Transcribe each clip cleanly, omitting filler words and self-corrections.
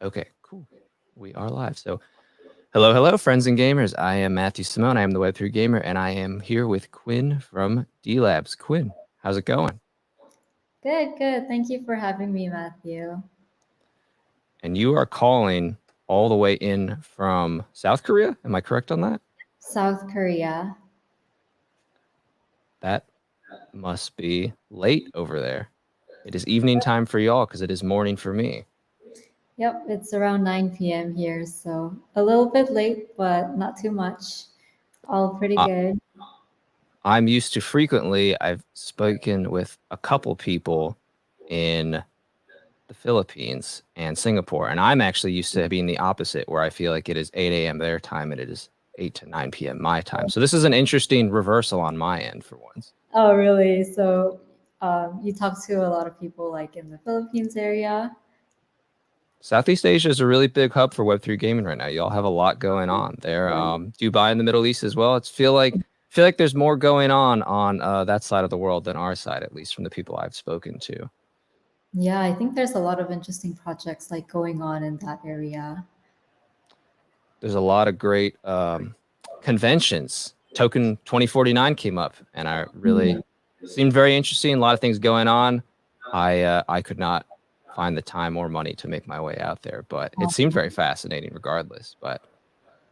Okay, cool. We are live. So, hello, friends and gamers. I am Matthew Simone. I am the Web3 Gamer, and I am here with Quinn from Delabs. Quinn, how's it going? Good, good. Thank you for having me, Matthew. And you are calling all the way in from South Korea. Am I correct on that? South Korea. That must be late over there. It is evening time for y'all because it is morning for me. Yep, it's around 9 p.m. here, so a little bit late, but not too much. All pretty I, good. I'm used to frequently, I've spoken with a couple people in the Philippines and Singapore. And I'm actually used to being the opposite, where I feel like it is 8 a.m. their time and it is 8 to 9 p.m. my time. So this is an interesting reversal on my end for once. Oh, really? So you talk to a lot of people like in the Philippines area? Southeast Asia is a really big hub for Web3 gaming right now. Y'all have a lot going on there. Dubai in the Middle East as well. It's feel like there's more going on that side of the world than our side, at least from the people I've spoken to. Yeah, I think there's a lot of interesting projects like going on in that area. There's a lot of great conventions. Token 2049 came up, and I really seemed very interesting. A lot of things going on. I could not find the time or money to make my way out there, but it seemed very fascinating regardless. But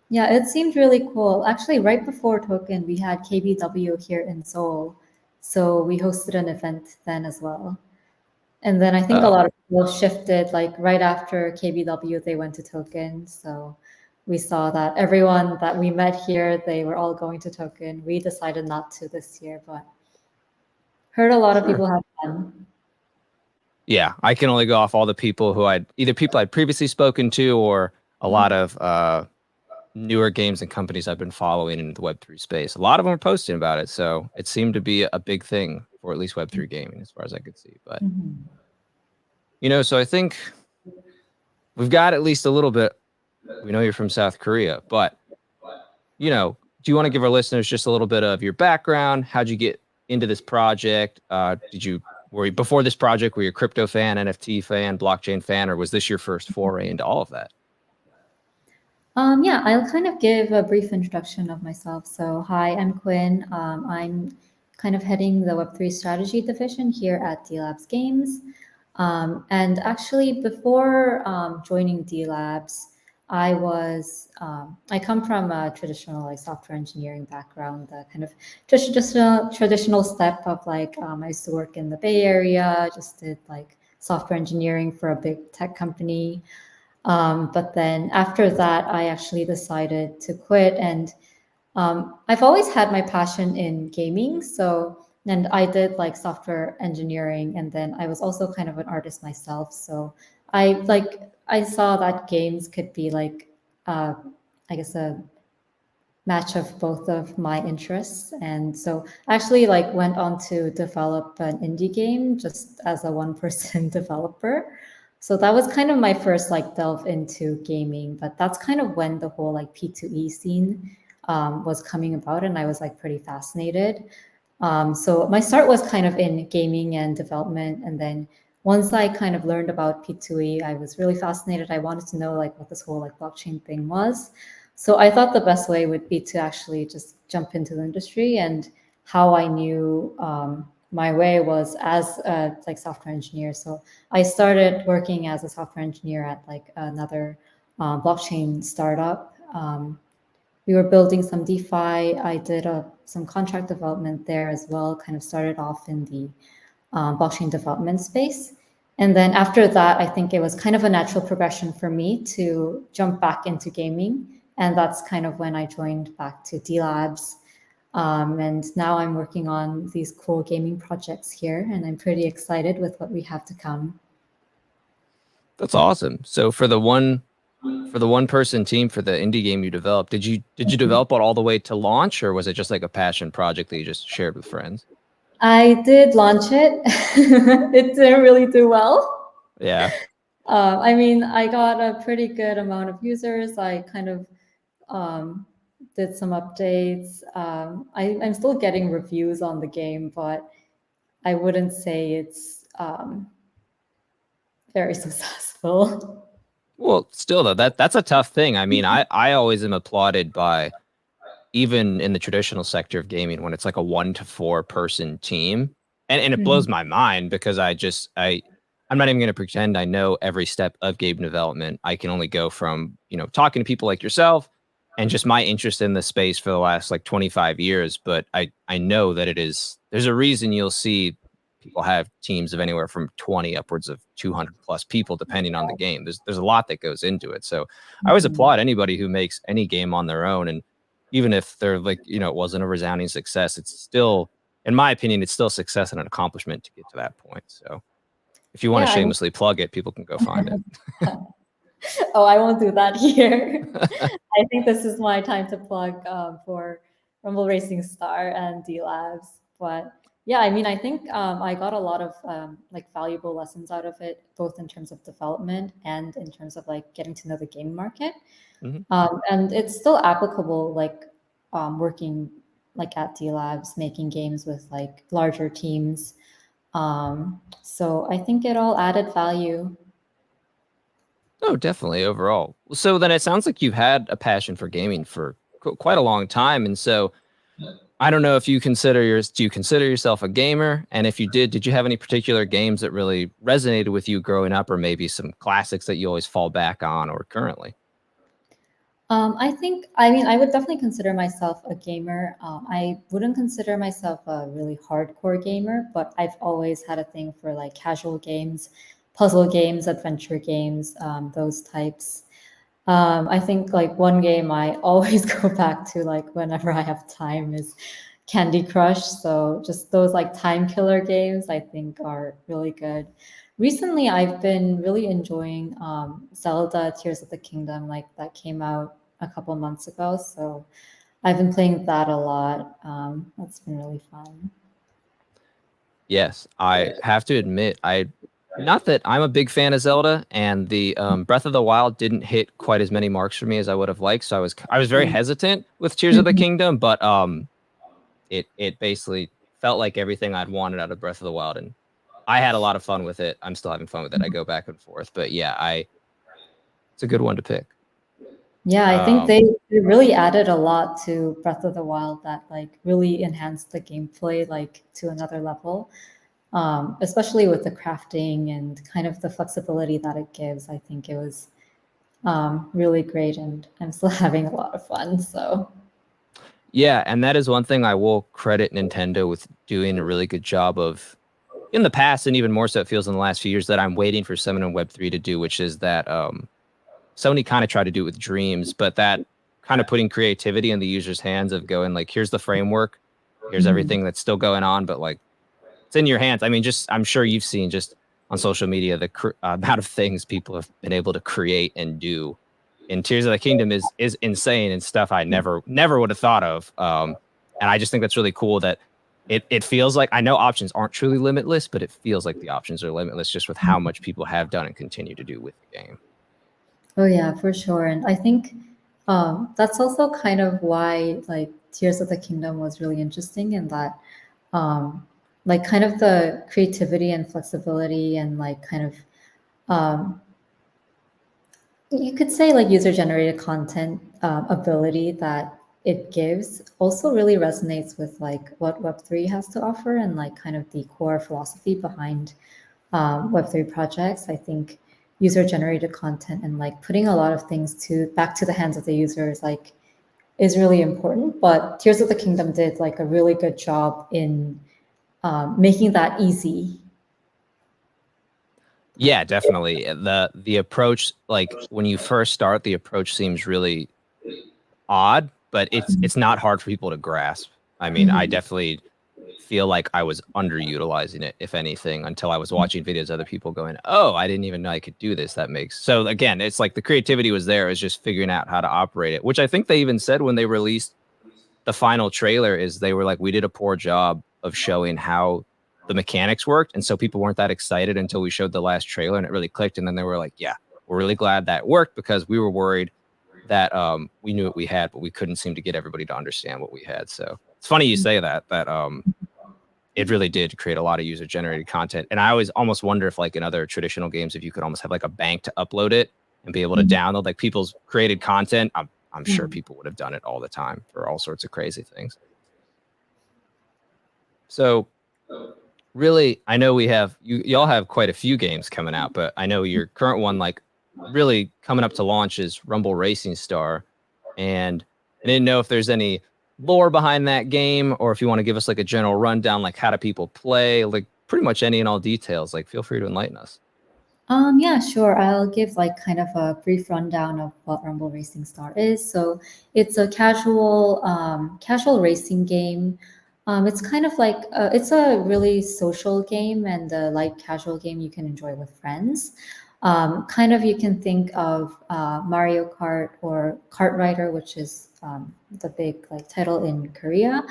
Yeah, it seemed really cool. Actually, right before Token, we had KBW here in Seoul. So we hosted an event then as well. And then I think a oh, lot of people shifted, like right after KBW, they went to Token. So we saw that everyone that we met here, they were all going to Token. We decided not to this year, but heard a lot of sure. people have fun. Yeah, I can only go off all the people who I'd previously spoken to or a lot of newer games and companies I've been following in the Web3 space. A lot of them are posting about it, so it seemed to be a big thing for at least Web3 gaming, as far as I could see. But Mhm. so I think we've got at least a little bit. We know you're from South Korea, but do you want to give our listeners just a little bit of your background? How'd you get into this project? Before this project, were you a crypto fan, NFT fan, blockchain fan, or was this your first foray into all of that? Yeah, I'll kind of give a brief introduction of myself. So, hi, I'm Quinn. I'm kind of heading the Web3 strategy division here at Delabs Games. And actually, before joining Delabs, I come from a traditional like software engineering background, the kind of traditional step of like I used to work in the Bay Area, just did like software engineering for a big tech company. But then after that, I actually decided to quit. And I've always had my passion in gaming. And I did like software engineering. And then I was also kind of an artist myself. So I saw that games could be like, uh, I guess, a match of both of my interests. And so I actually like went on to develop an indie game just as a one person developer. So that was kind of my first like delve into gaming, but that's kind of when the whole like P2E scene was coming about, and I was like pretty fascinated. So my start was kind of in gaming and development, and then once I kind of learned about P2E, I was really fascinated. I wanted to know like what this whole like blockchain thing was. So I thought the best way would be to actually just jump into the industry, and how I knew my way was as a like software engineer. So I started working as a software engineer at like another blockchain startup. We were building some DeFi. I did some contract development there as well. Kind of started off in the blockchain development space. And then after that, I think it was kind of a natural progression for me to jump back into gaming. And that's kind of when I joined back to D Labs. And now I'm working on these cool gaming projects here, and I'm pretty excited with what we have to come. That's awesome. So for the one person team for the indie game you developed, did you develop it all the way to launch, or was it just like a passion project that you just shared with friends? I did launch it. It didn't really do well. Yeah. I mean, I got a pretty good amount of users. I kind of um, did some updates. I'm still getting reviews on the game, but I wouldn't say it's very successful. Well, still though, that's a tough thing. I mean, I always am applauded by, even in the traditional sector of gaming, when it's like a 1 to 4 person team, and it blows Mhm. my mind because I'm not even going to pretend I know every step of game development. I can only go from, talking to people like yourself and just my interest in the space for the last like 25 years. But I know that there's a reason you'll see people have teams of anywhere from 20 upwards of 200 plus people, depending on the game. There's a lot that goes into it. So I always Mhm. applaud anybody who makes any game on their own. And even if they're like, it wasn't a resounding success, it's still, in my opinion, it's still success and an accomplishment to get to that point. So if you want to Yeah, shamelessly plug it, people can go find it. oh, I won't do that here. I think this is my time to plug for Rumble Racing Star and Delabs. But yeah, I mean, I think I got a lot of like valuable lessons out of it, both in terms of development and in terms of like getting to know the game market. Mhm. And it's still applicable, like working like at Delabs, making games with like larger teams. So I think it all added value. Oh, definitely overall. So then it sounds like you've had a passion for gaming for quite a long time. And so I don't know if do you consider yourself a gamer? And if you did you have any particular games that really resonated with you growing up, or maybe some classics that you always fall back on or currently? I think, I mean, I would definitely consider myself a gamer. I wouldn't consider myself a really hardcore gamer, but I've always had a thing for like casual games, puzzle games, adventure games, those types. I think like one game I always go back to like whenever I have time is Candy Crush. So just those like time killer games I think are really good. Recently, I've been really enjoying Zelda Tears of the Kingdom, like that came out a couple months ago. So I've been playing that a lot. That's been really fun. Yes, I have to admit, not that I'm a big fan of Zelda, and the Breath of the Wild didn't hit quite as many marks for me as I would have liked. So I was very hesitant with Tears of the Kingdom, but it basically felt like everything I'd wanted out of Breath of the Wild, and I had a lot of fun with it. I'm still having fun with it. I go back and forth, but yeah, I it's a good one to pick. Yeah, I think Um, they really added a lot to Breath of the Wild that like really enhanced the gameplay like to another level. Especially with the crafting and kind of the flexibility that it gives. I think it was really great, and I'm still having a lot of fun. So, yeah, and that is one thing I will credit Nintendo with doing a really good job of in the past, and even more so it feels in the last few years, that I'm waiting for Summon and Web3 to do, which is that Sony kind of tried to do it with Dreams, but that kind of putting creativity in the user's hands of going like, here's the framework, here's mhm. everything that's still going on, but like it's in your hands. I mean, just I'm sure you've seen just on social media the amount of things people have been able to create and do in Tears of the Kingdom is insane, and stuff I never would have thought of. And I just think that's really cool that it feels like, I know options aren't truly limitless, but it feels like the options are limitless just with how much people have done and continue to do with the game. Oh yeah, for sure. And I think that's also kind of why like Tears of the Kingdom was really interesting in that um, like kind of the creativity and flexibility and like kind of um, you could say like user generated content ability that it gives also really resonates with like what Web3 has to offer and like kind of the core philosophy behind Web3 projects. I think user generated content and like putting a lot of things to back to the hands of the users like is really important. But Tears of the Kingdom did like a really good job in making that easy. Yeah, definitely. The approach, like when you first start, the approach seems really odd, but it's not hard for people to grasp. I mean, I Mhm. definitely feel like I was underutilizing it, if anything, until I was watching videos of other people going, "Oh, I didn't even know I could do this." That makes so again, it's like the creativity was there. It's just figuring out how to operate it, which I think they even said when they released the final trailer is they were like, "We did a poor job of showing how the mechanics worked, and so people weren't that excited until we showed the last trailer and it really clicked." And then they were like, "Yeah, we're really glad that worked because we were worried that we knew what we had, but we couldn't seem to get everybody to understand what we had." So it's funny you say that it really did create a lot of user generated content. And I always almost wonder if like in other traditional games, if you could almost have like a bank to upload it and be able to download like people's created content, I'm sure people would have done it all the time for all sorts of crazy things. So really, I know we have y'all have quite a few games coming out, but I know your current one, like really coming up to launch, is Rumble Racing Star. And I didn't know if there's any lore behind that game, or if you want to give us like a general rundown, like how do people play, like pretty much any and all details. Like, feel free to enlighten us. Yeah, sure. I'll give like kind of a brief rundown of what Rumble Racing Star is. So it's a casual racing game. It's kind of like it's a really social game and a light casual game you can enjoy with friends. Kind of you can think of Mario Kart or Kart Rider, which is the big like title in Korea.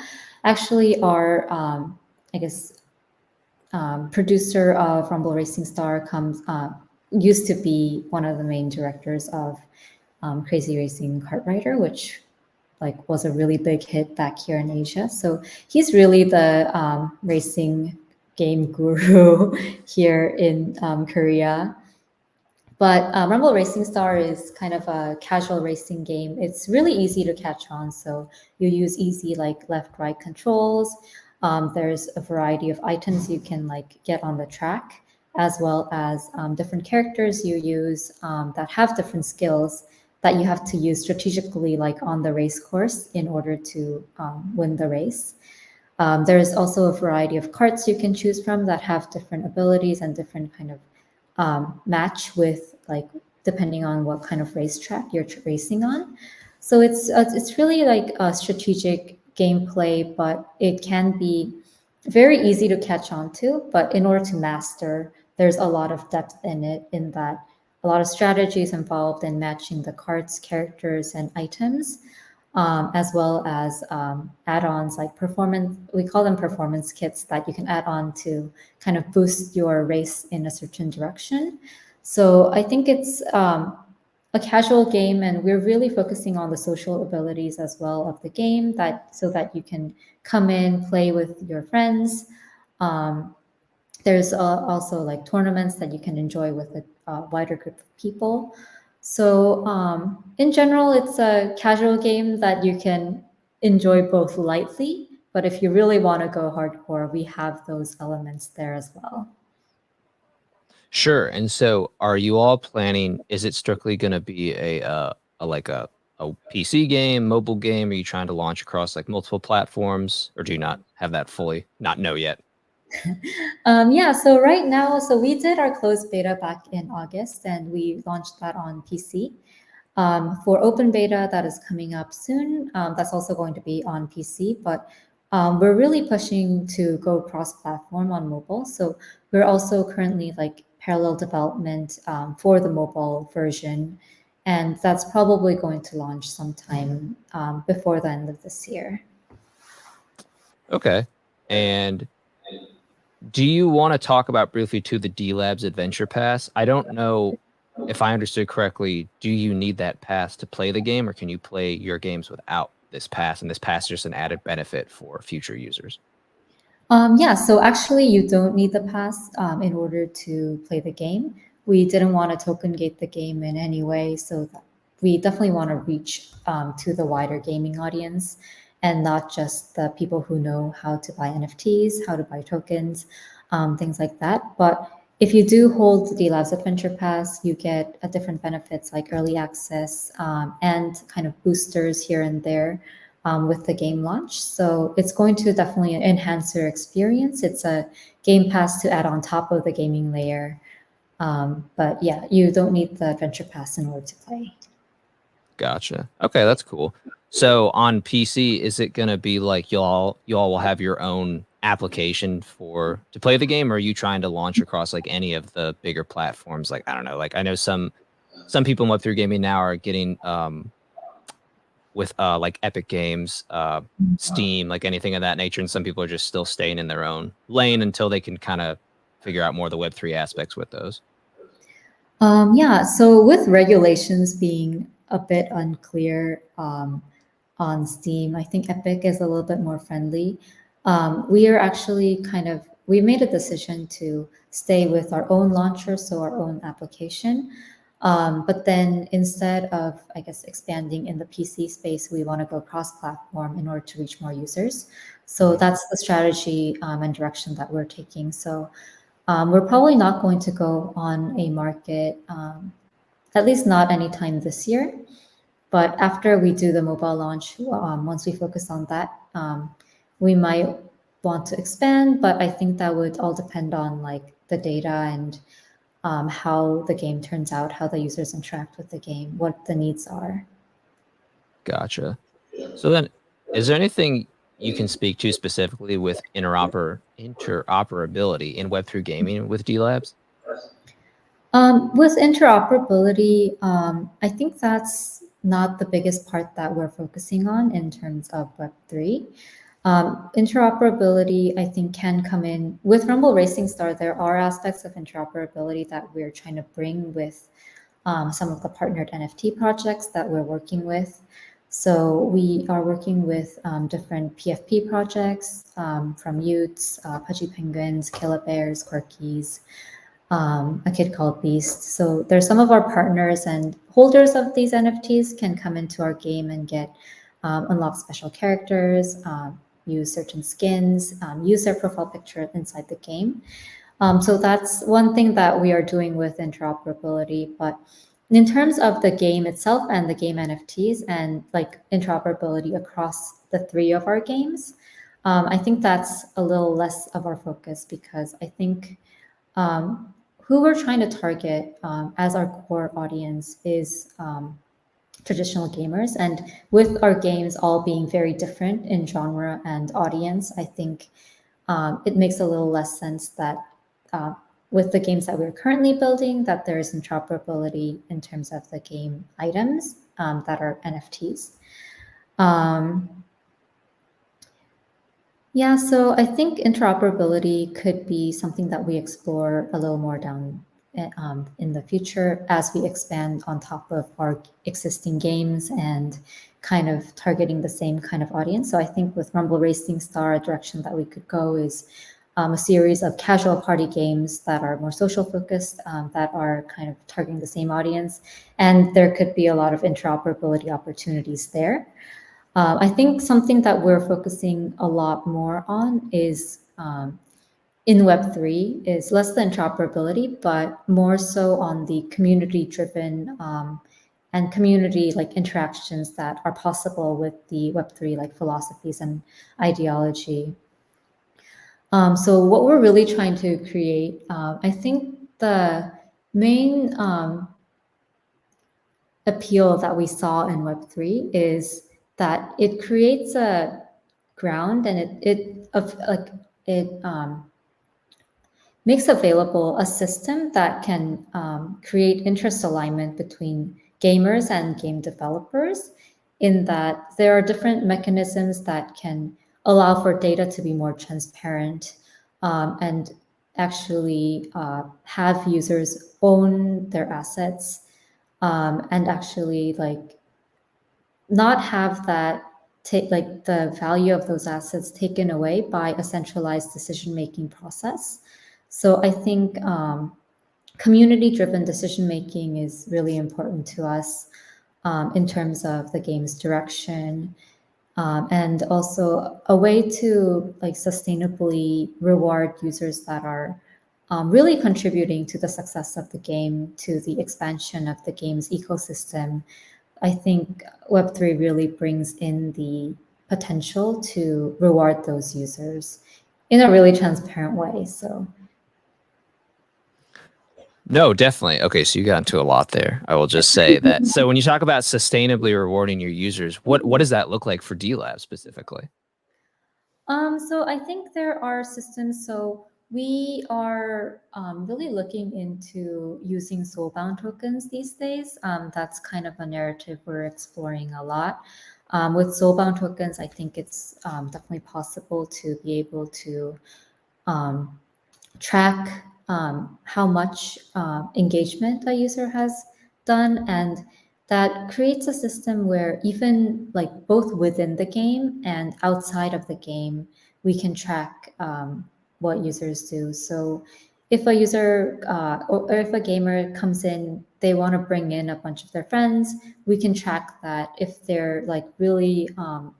Actually, our I guess producer of Rumble Racing Star used to be one of the main directors of Crazy Racing Kart Rider, which like was a really big hit back here in Asia. So he's really the racing game guru here in Korea. But Rumble Racing Star is kind of a casual racing game. It's really easy to catch on. So you use easy like left-right controls. There's a variety of items you can like get on the track, as well as different characters you use that have different skills that you have to use strategically, like on the race course, in order to win the race. There's also a variety of carts you can choose from that have different abilities and different kind of match with like depending on what kind of racetrack you're racing on. So it's really like a strategic gameplay, but it can be very easy to catch on to. But in order to master, there's a lot of depth in it, in that a lot of strategies involved in matching the cards, characters, and items, as well as add-ons like performance. We call them performance kits that you can add on to kind of boost your race in a certain direction. So I think it's a casual game, and we're really focusing on the social abilities as well of the game, that so that you can come in, play with your friends. There's also like tournaments that you can enjoy with a wider group of people. So in general, it's a casual game that you can enjoy both lightly, but if you really want to go hardcore, we have those elements there as well. Sure. And so, are you all planning? Is it strictly going to be a like a PC game, mobile game? Are you trying to launch across like multiple platforms, or do you not have that fully not know yet? Yeah, so right now, so we did our closed beta back in August, and we launched that on PC. For open beta, that is coming up soon. That's also going to be on PC, but we're really pushing to go cross-platform on mobile. So we're also currently like parallel development for the mobile version, and that's probably going to launch sometime before the end of this year. Okay. And do you want to talk about briefly to the Delabs Adventure Pass? I don't know if I understood correctly. Do you need that pass to play the game, or can you play your games without this pass? And this pass is just an added benefit for future users. Yeah, so actually, you don't need the pass in order to play the game. We didn't want to token gate the game in any way, so we definitely want to reach to the wider gaming audience, and not just the people who know how to buy NFTs, how to buy tokens, things like that. But if you do hold the Labs Adventure Pass, you get different benefits like early access and kind of boosters here and there with the game launch. So it's going to definitely enhance your experience. It's a game pass to add on top of the gaming layer. But yeah, you don't need the Adventure Pass in order to play. Gotcha. Okay, that's cool. So on PC, is it gonna be like y'all will have your own application to play the game, or are you trying to launch across like any of the bigger platforms? Like, I don't know, like I know some people in Web3 gaming now are getting with like Epic Games, Steam, like anything of that nature, and some people are just still staying in their own lane until they can kind of figure out more of the Web3 aspects with those. Yeah, so with regulations being a bit unclear on Steam, I think Epic is a little bit more friendly. We are actually we made a decision to stay with our own launcher, so our own application. But then instead of, I guess, expanding in the PC space, we want to go cross-platform in order to reach more users. So that's the strategy and direction that we're taking. So we're probably not going to go on a market, at least not anytime this year. But after we do the mobile launch, once we focus on that, we might want to expand. But I think that would all depend on like the data and how the game turns out, how the users interact with the game, what the needs are. Gotcha. So then, is there anything you can speak to specifically with interoperability in Web3 gaming with Delabs? With interoperability, I think that's not the biggest part that we're focusing on in terms of Web3. Interoperability, I think, can come in with Rumble Racing Star. There are aspects of interoperability that we're trying to bring with some of the partnered NFT projects that we're working with. So we are working with different PFP projects from Utes, Pudgy Penguins, Killer Bears, Quirkies, a kid called Beast. So there's some of our partners and holders of these NFTs can come into our game and get unlock special characters, use certain skins, use their profile picture inside the game. So that's one thing that we are doing with interoperability. But in terms of the game itself and the game NFTs and like interoperability across the three of our games, I think that's a little less of our focus because I think who we're trying to target as our core audience is traditional gamers. And with our games all being very different in genre and audience, I think it makes a little less sense that with the games that we're currently building, that there is interoperability in terms of the game items that are NFTs. Yeah, so I think interoperability could be something that we explore a little more down in the future as we expand on top of our existing games and kind of targeting the same kind of audience. So I think with Rumble Racing Star, a direction that we could go is a series of casual party games that are more social focused, that are kind of targeting the same audience. And there could be a lot of interoperability opportunities there. I think something that we're focusing a lot more on is in Web3 is less the interoperability, but more so on the community-driven and community like interactions that are possible with the Web3 like philosophies and ideology. So what we're really trying to create, I think the main appeal that we saw in Web3 is that it creates a ground and it makes available a system that can create interest alignment between gamers and game developers in that there are different mechanisms that can allow for data to be more transparent and actually have users own their assets and actually like not have that take like the value of those assets taken away by a centralized decision-making process. So I think community-driven decision-making is really important to us in terms of the game's direction and also a way to like sustainably reward users that are really contributing to the success of the game, to the expansion of the game's ecosystem. I think Web3 really brings in the potential to reward those users in a really transparent way. So, No, definitely. Okay, so you got into a lot there. I will just say that. So when you talk about sustainably rewarding your users, what does that look like for DLab specifically? so I think there are systems. So we are really looking into using soulbound tokens these days. That's kind of a narrative we're exploring a lot. With soulbound tokens, I think it's definitely possible to be able to track how much engagement a user has done, and that creates a system where even like both within the game and outside of the game, we can track what users do. So if a user or if a gamer comes in, they want to bring in a bunch of their friends, we can track that. If they're like really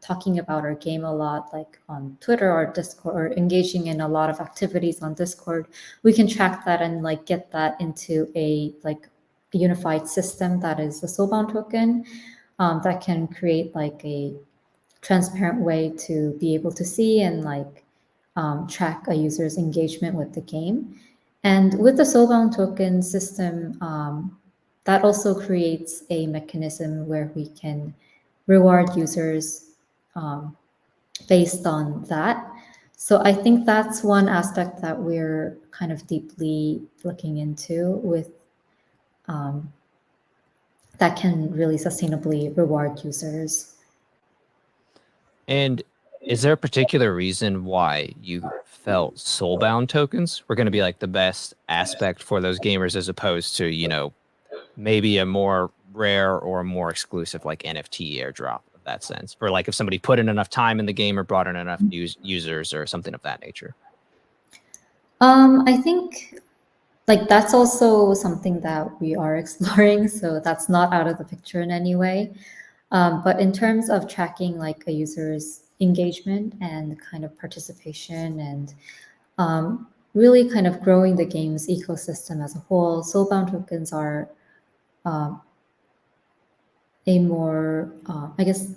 talking about our game a lot, like on Twitter or Discord, or engaging in a lot of activities on Discord, we can track that and like get that into a like unified system that is the soulbound token, that can create like a transparent way to be able to see and like track a user's engagement with the game. And with the soulbound token system, that also creates a mechanism where we can reward users based on that. So I think that's one aspect that we're kind of deeply looking into with that can really sustainably reward users. And is there a particular reason why you felt soulbound tokens were going to be like the best aspect for those gamers as opposed to, you know, maybe a more rare or more exclusive like NFT airdrop of that sense? For like if somebody put in enough time in the game or brought in enough users or something of that nature. I think like that's also something that we are exploring, so that's not out of the picture in any way. But in terms of tracking like a user's engagement and kind of participation and really kind of growing the game's ecosystem as a whole, soulbound tokens are a more, I guess,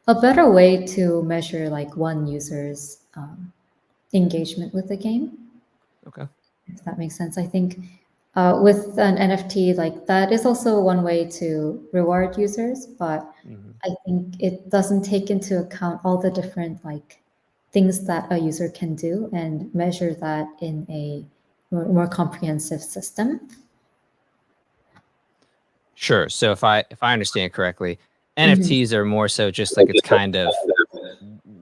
a better way to measure like one user's engagement with the game. Okay. If that makes sense. I think with an NFT, like that is also one way to reward users, but I think it doesn't take into account all the different like things that a user can do and measure that in a more comprehensive system. Sure. So if I understand correctly, NFTs are more so just like it's kind of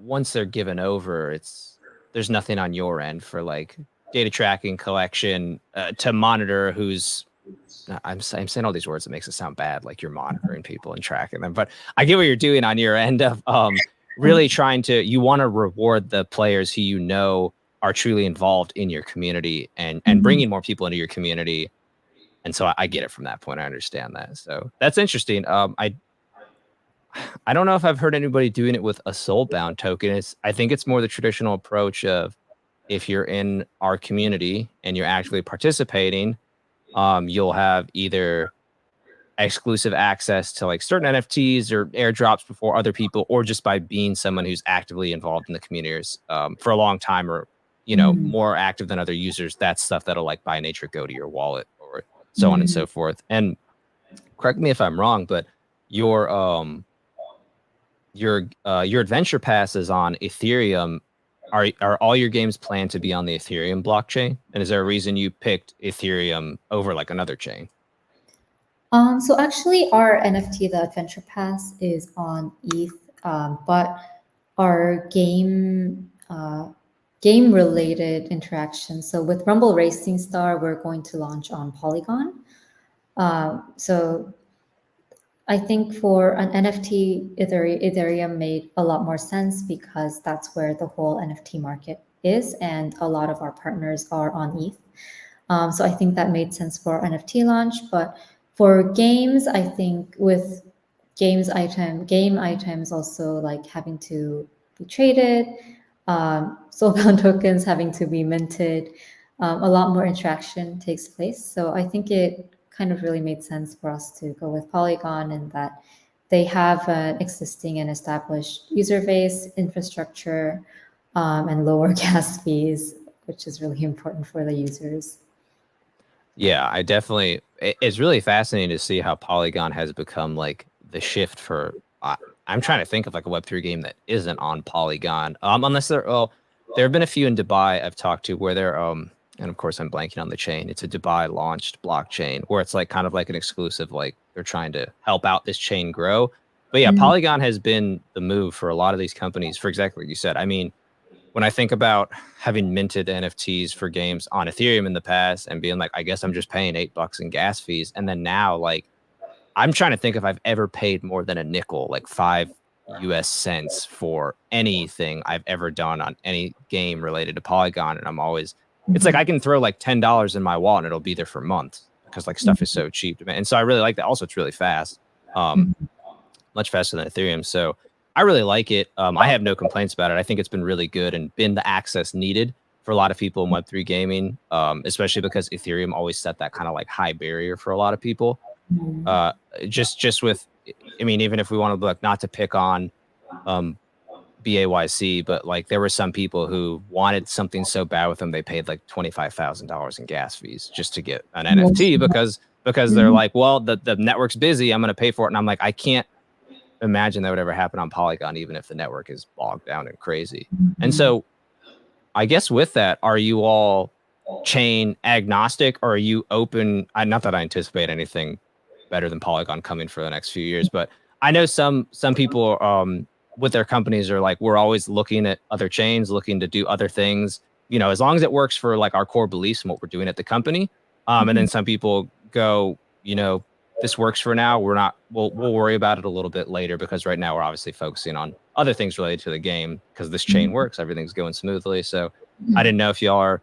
once they're given over, it's there's nothing on your end for like data tracking, collection, to monitor who's. I'm saying all these words that makes it sound bad, like you're monitoring people and tracking them. But I get what you're doing on your end of really trying to. You want to reward the players who you know are truly involved in your community and bringing more people into your community. And so I get it from that point. I understand that. So that's interesting. I don't know if I've heard anybody doing it with a soulbound token. I think it's more the traditional approach of if you're in our community and you're actually participating, you'll have either exclusive access to like certain NFTs or airdrops before other people, or just by being someone who's actively involved in the communities for a long time, or you know, more active than other users. That's stuff that'll like by nature go to your wallet or so on and so forth. And correct me if I'm wrong, but your your adventure passes on Ethereum. Are all your games planned to be on the Ethereum blockchain? And is there a reason you picked Ethereum over like another chain? So actually, our NFT, the Adventure Pass, is on ETH, but our game related interactions. So with Rumble Racing Star, we're going to launch on Polygon. So I think for an NFT, Ethereum made a lot more sense because that's where the whole NFT market is, and a lot of our partners are on ETH. So I think that made sense for NFT launch. But for games, I think with game items also like having to be traded, soulbound tokens having to be minted, a lot more interaction takes place. So I think it kind of really made sense for us to go with Polygon, and that they have an existing and established user base, infrastructure, and lower gas fees, which is really important for the users. Yeah, I definitely. It's really fascinating to see how Polygon has become like the shift for. I'm trying to think of like a Web3 game that isn't on Polygon. Unless there have been a few in Dubai I've talked to where they're and of course I'm blanking on the chain. It's a Dubai launched blockchain where it's like kind of like an exclusive, like they're trying to help out this chain grow. But yeah, Polygon has been the move for a lot of these companies for exactly what you said. I mean, when I think about having minted NFTs for games on Ethereum in the past and being like, I guess I'm just paying $8 in gas fees. And then now, like, I'm trying to think if I've ever paid more than a nickel, like 5 US cents for anything I've ever done on any game related to Polygon. And I'm always it's like I can throw like $10 in my wallet and it'll be there for months because like stuff is so cheap. And so I really like that. Also, it's really fast, much faster than Ethereum. So I really like it. I have no complaints about it. I think it's been really good and been the access needed for a lot of people in Web3 gaming, especially because Ethereum always set that kind of like high barrier for a lot of people. Just with, I mean, even if we want to look, not to pick on BAYC, but like there were some people who wanted something so bad with them, they paid like $25,000 in gas fees just to get an NFT because they're like, well, the network's busy, I'm going to pay for it. And I'm like, I can't imagine that would ever happen on Polygon, even if the network is bogged down and crazy. And so I guess with that, are you all chain agnostic, or are you open? Not that I anticipate anything better than Polygon coming for the next few years, but I know some people with their companies are like, we're always looking at other chains, looking to do other things, you know, as long as it works for like our core beliefs and what we're doing at the company. And then some people go, you know, this works for now. We'll worry about it a little bit later, because right now we're obviously focusing on other things related to the game because this chain works, everything's going smoothly. So I didn't know if y'all are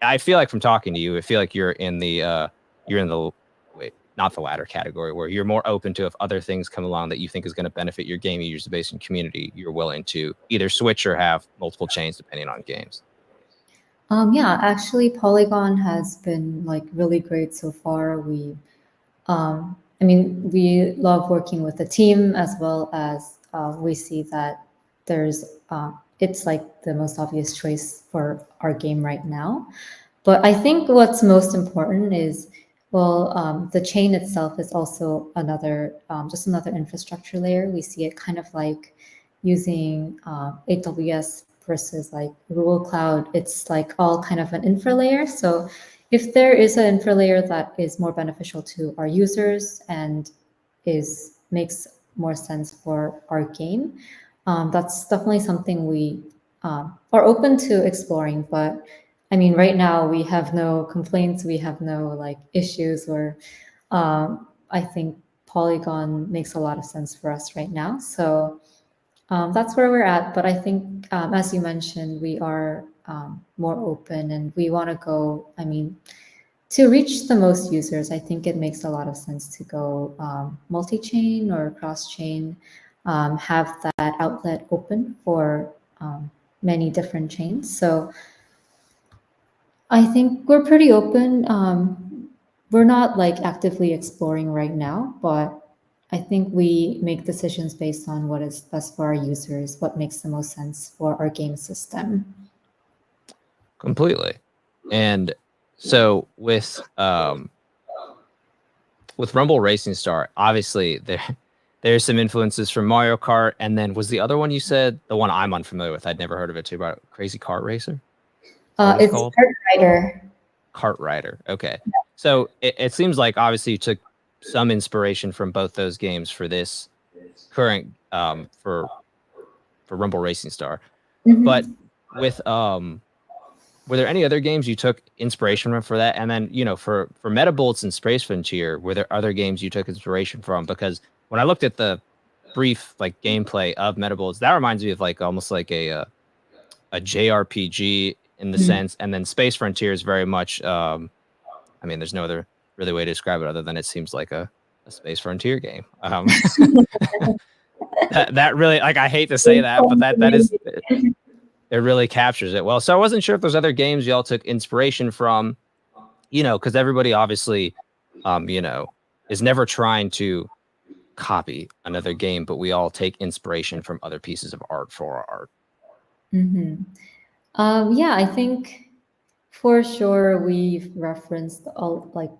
I feel like from talking to you, I feel like you're in the not the latter category, where you're more open to, if other things come along that you think is going to benefit your gaming user base and community, you're willing to either switch or have multiple chains depending on games. Yeah, actually, Polygon has been like really great so far. I mean, we love working with the team, as well as we see that it's like the most obvious choice for our game right now. But I think what's most important is, well, the chain itself is also just another infrastructure layer. We see it kind of like using AWS versus like Google Cloud. It's like all kind of an infra layer. So if there is an infra layer that is more beneficial to our users and makes more sense for our game, that's definitely something we are open to exploring. But I mean, right now we have no complaints, we have no like issues, or I think Polygon makes a lot of sense for us right now. So that's where we're at. But I think, as you mentioned, we are more open, and we want to go, I mean, to reach the most users, I think it makes a lot of sense to go multi-chain or cross-chain, have that outlet open for many different chains. So I think we're pretty open. We're not like actively exploring right now, but I think we make decisions based on what is best for our users, what makes the most sense for our game system. Completely. And so with Rumble Racing Star, obviously there's some influences from Mario Kart, and then was the other one you said, the one I'm unfamiliar with, I'd never heard of it too, about Crazy Kart Racer? It's Kart Rider. Kart Rider. Okay. So it seems like obviously you took some inspiration from both those games for this current for Rumble Racing Star. But with were there any other games you took inspiration from for that? And then, you know, for Metabolts and Space Frontier, were there other games you took inspiration from? Because when I looked at the brief like gameplay of Metabolts, that reminds me of like almost like a JRPG in the sense, and then Space Frontier is very much I mean, there's no other really way to describe it other than it seems like a Space Frontier game. That really, like, I hate to say that, but that is, it really captures it well. So I wasn't sure if there's other games y'all took inspiration from, you know, because everybody obviously, you know, is never trying to copy another game, but we all take inspiration from other pieces of art for our art. Yeah, I think for sure we've referenced all like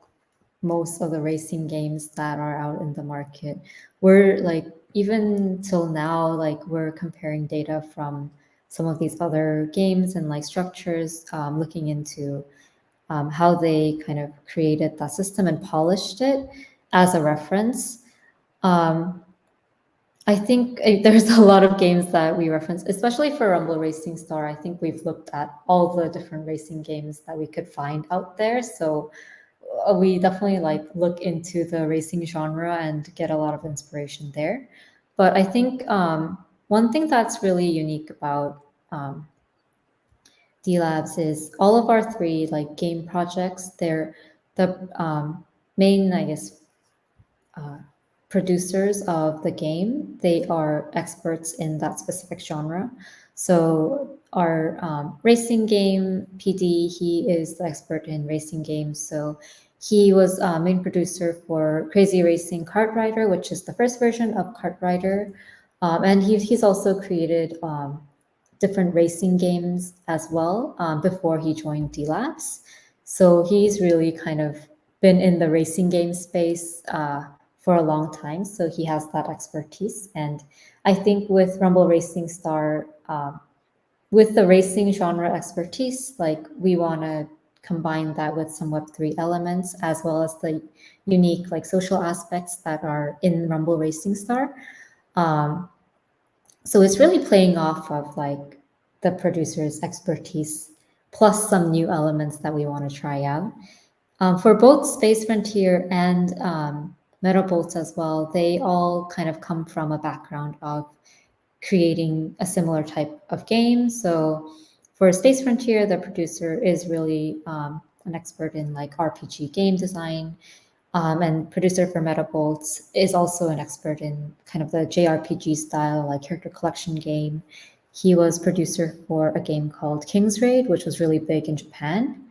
most of the racing games that are out in the market. We're like, even till now, like we're comparing data from some of these other games and like structures, looking into how they kind of created that system and polished it as a reference. I think there's a lot of games that we reference, especially for Rumble Racing Star. I think we've looked at all the different racing games that we could find out there. So we definitely like look into the racing genre and get a lot of inspiration there. But I think one thing that's really unique about Delabs is all of our three like game projects. They're the main, I guess, producers of the game. They are experts in that specific genre. So our racing game PD, he is the expert in racing games. So he was main producer for Crazy Racing Kart Rider, which is the first version of Kart Rider. And he's also created different racing games as well before he joined D-Labs. So he's really kind of been in the racing game space for a long time. So he has that expertise. And I think with Rumble Racing Star, with the racing genre expertise, like we want to combine that with some Web3 elements as well as the unique like social aspects that are in Rumble Racing Star. So it's really playing off of like the producer's expertise plus some new elements that we want to try out. For both Space Frontier and Metabolts as well, they all kind of come from a background of creating a similar type of game. So for Space Frontier, the producer is really an expert in like RPG game design. And producer for Metabolts is also an expert in kind of the JRPG style, like character collection game. He was producer for a game called King's Raid, which was really big in Japan.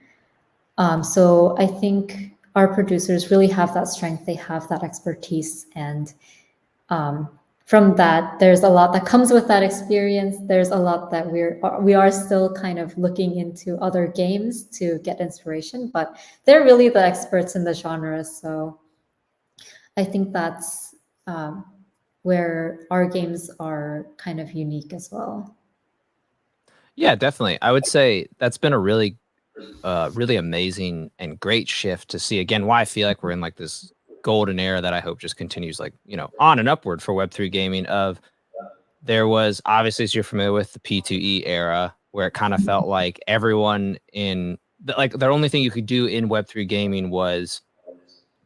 So I think our producers really have that strength. They have that expertise. And from that, there's a lot that comes with that experience. There's a lot that we are still kind of looking into other games to get inspiration, but they're really the experts in the genre. So I think that's where our games are kind of unique as well. Yeah, definitely. I would say that's been a really amazing and great shift to see. Again, why I feel like we're in like this golden era that I hope just continues, like, you know, on and upward for Web3 gaming. Of there was obviously, as you're familiar with, the P2E era, where it kind of felt like everyone in like the only thing you could do in Web3 gaming was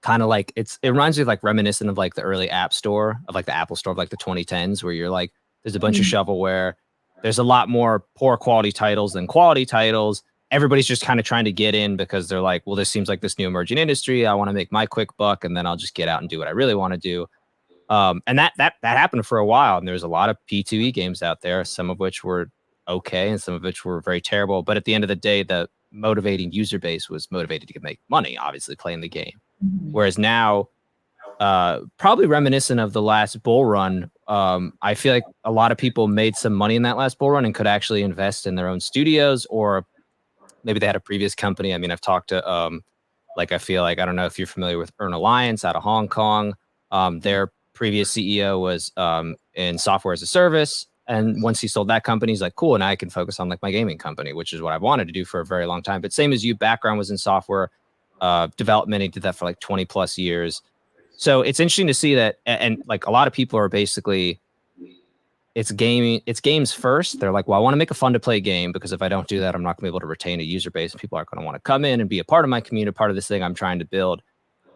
kind of like it reminds me of like reminiscent of like the early app store of like the Apple store of like the 2010s, where you're like, there's a bunch of shovelware, there's a lot more poor quality titles than quality titles. Everybody's just kind of trying to get in because they're like, well, this seems like this new emerging industry. I want to make my quick buck, and then I'll just get out and do what I really want to do. And that happened for a while. And there's a lot of P2E games out there, some of which were okay and some of which were very terrible. But at the end of the day, the motivating user base was motivated to make money, obviously playing the game. Whereas now, probably reminiscent of the last bull run, I feel like a lot of people made some money in that last bull run and could actually invest in their own studios, or maybe they had a previous company. I mean, I've talked to, like, I feel like, I don't know if you're familiar with Earn Alliance out of Hong Kong. Their previous CEO was in software as a service. And once he sold that company, he's like, cool, and I can focus on like my gaming company, which is what I've wanted to do for a very long time. But same as you, background was in software development. He did that for like 20 plus years. So it's interesting to see that. And like a lot of people are basically, it's games first. They're like, well, I want to make a fun to play game, because if I don't do that, I'm not gonna be able to retain a user base, and people aren't going to want to come in and be a part of my community, part of this thing I'm trying to build.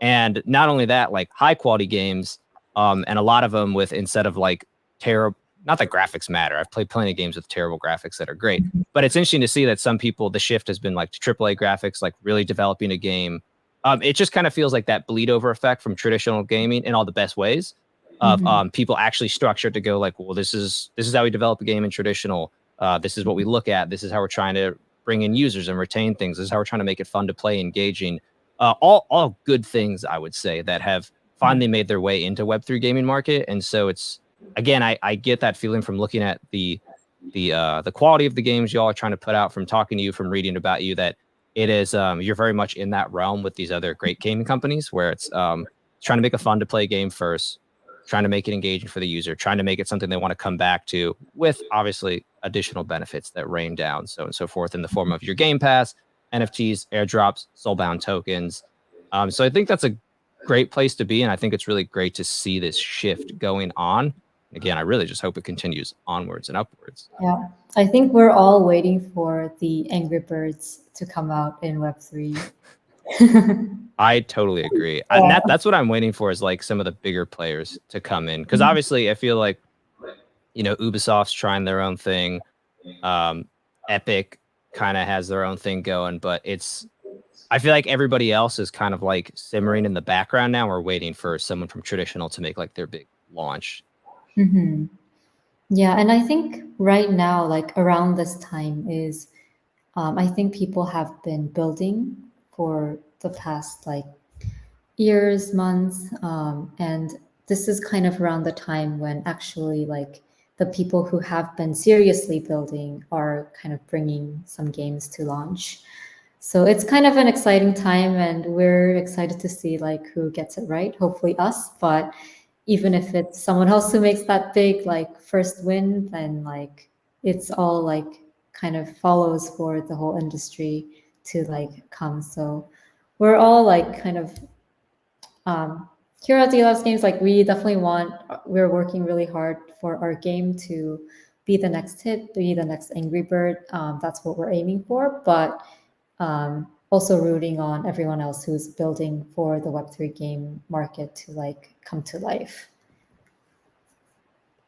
And not only that, like high quality games, and a lot of them with, instead of like terrible, not that graphics matter. I've played plenty of games with terrible graphics that are great, but it's interesting to see that some people, the shift has been like to AAA graphics, like really developing a game. It just kind of feels like that bleed over effect from traditional gaming in all the best ways of people actually structured to go like, well, this is how we develop a game in traditional. This is what we look at. This is how we're trying to bring in users and retain things. This is how we're trying to make it fun to play, engaging. All good things, I would say, that have finally made their way into Web3 gaming market. And so it's, again, I get that feeling from looking at the quality of the games y'all are trying to put out, from talking to you, from reading about you, that it is you're very much in that realm with these other great gaming companies, where it's trying to make a fun to play game first, trying to make it engaging for the user, trying to make it something they want to come back to, with obviously additional benefits that rain down, so and so forth, in the form of your Game Pass, NFTs, airdrops, soulbound tokens. So I think that's a great place to be, and I think it's really great to see this shift going on. Again, I really just hope it continues onwards and upwards. Yeah, I think we're all waiting for the Angry Birds to come out in Web3. I totally agree. And that's what I'm waiting for, is like some of the bigger players to come in. Because obviously I feel like, you know, Ubisoft's trying their own thing. Epic kind of has their own thing going, but I feel like everybody else is kind of like simmering in the background now. We're waiting for someone from traditional to make like their big launch. Hmm. Yeah, and I think right now, like around this time, is I think people have been building for the past like years, months, and this is kind of around the time when actually like the people who have been seriously building are kind of bringing some games to launch. So it's kind of an exciting time, and we're excited to see like who gets it right. Hopefully us, but even if it's someone else who makes that big like first win, then like it's all like kind of follows for the whole industry to like come. So we're all like kind of here at Delabs Games, like we definitely we're working really hard for our game to be the next hit, be the next Angry Bird. That's what we're aiming for, but also rooting on everyone else who's building for the Web3 game market to like come to life.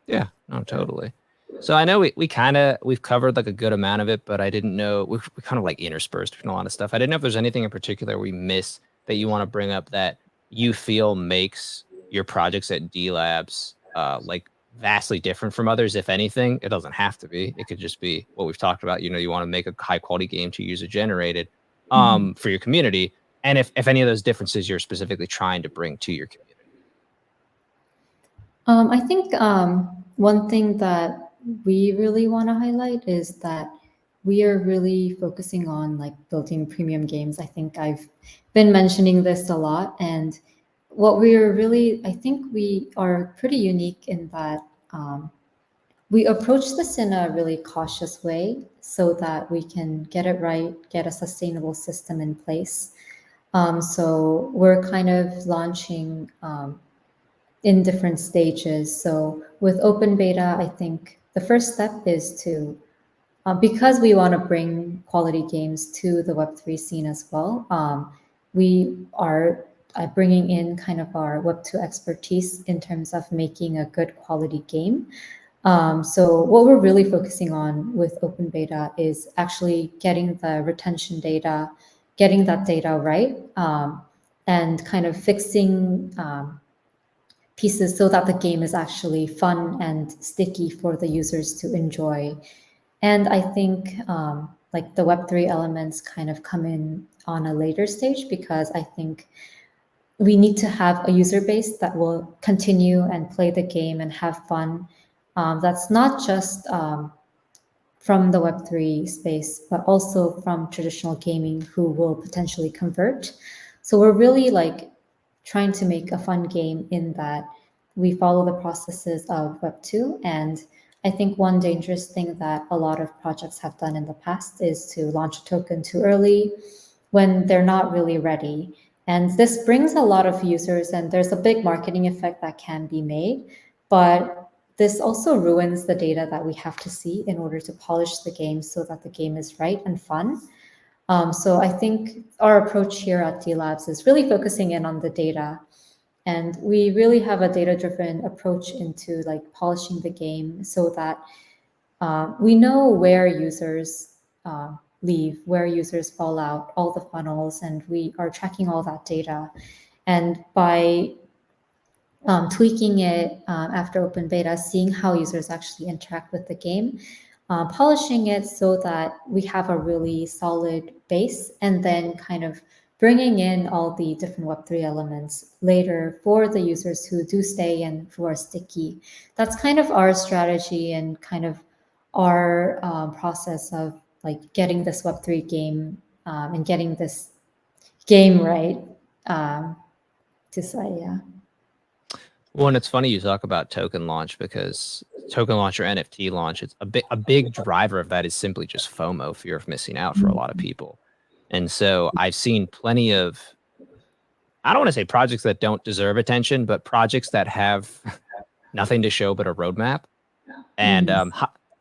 Yeah, no, totally. So I know we've covered like a good amount of it, but I didn't know we kind of like interspersed between a lot of stuff. I didn't know if there's anything in particular we miss that you want to bring up that you feel makes your projects at D Labs like vastly different from others. If anything, it doesn't have to be. It could just be what we've talked about. You know, you want to make a high quality game to user generated Mhm. for your community, and if any of those differences you're specifically trying to bring to your community. I think one thing that we really want to highlight is that we are really focusing on like building premium games. I think I've been mentioning this a lot, and what we're really, I think we are pretty unique in that we approach this in a really cautious way so that we can get it right, get a sustainable system in place. So we're kind of launching in different stages. So with open beta, I think the first step is to, because we want to bring quality games to the Web3 scene as well, we are bringing in kind of our Web2 expertise in terms of making a good quality game. So what we're really focusing on with open beta is actually getting the retention data, getting that data right, and kind of fixing pieces so that the game is actually fun and sticky for the users to enjoy. And I think like the Web3 elements kind of come in on a later stage because I think we need to have a user base that will continue and play the game and have fun. That's not just from the Web3 space, but also from traditional gaming who will potentially convert. So we're really like trying to make a fun game in that we follow the processes of Web2. And I think one dangerous thing that a lot of projects have done in the past is to launch a token too early when they're not really ready. And this brings a lot of users, and there's a big marketing effect that can be made. But this also ruins the data that we have to see in order to polish the game so that the game is right and fun. So I think our approach here at D Labs is really focusing in on the data. And we really have a data-driven approach into like polishing the game so that we know where users leave, where users fall out, all the funnels, and we are tracking all that data. And by tweaking it after open beta, seeing how users actually interact with the game, polishing it so that we have a really solid base, and then kind of bringing in all the different Web3 elements later for the users who do stay and who are sticky. That's kind of our strategy and kind of our process of like getting this Web3 game and getting this game right. To say, yeah. Well, and it's funny you talk about token launch because token launch or NFT launch, it's a big driver of that is simply just FOMO, fear of missing out for a lot of people. And so I've seen plenty of, I don't want to say projects that don't deserve attention, but projects that have nothing to show but a roadmap and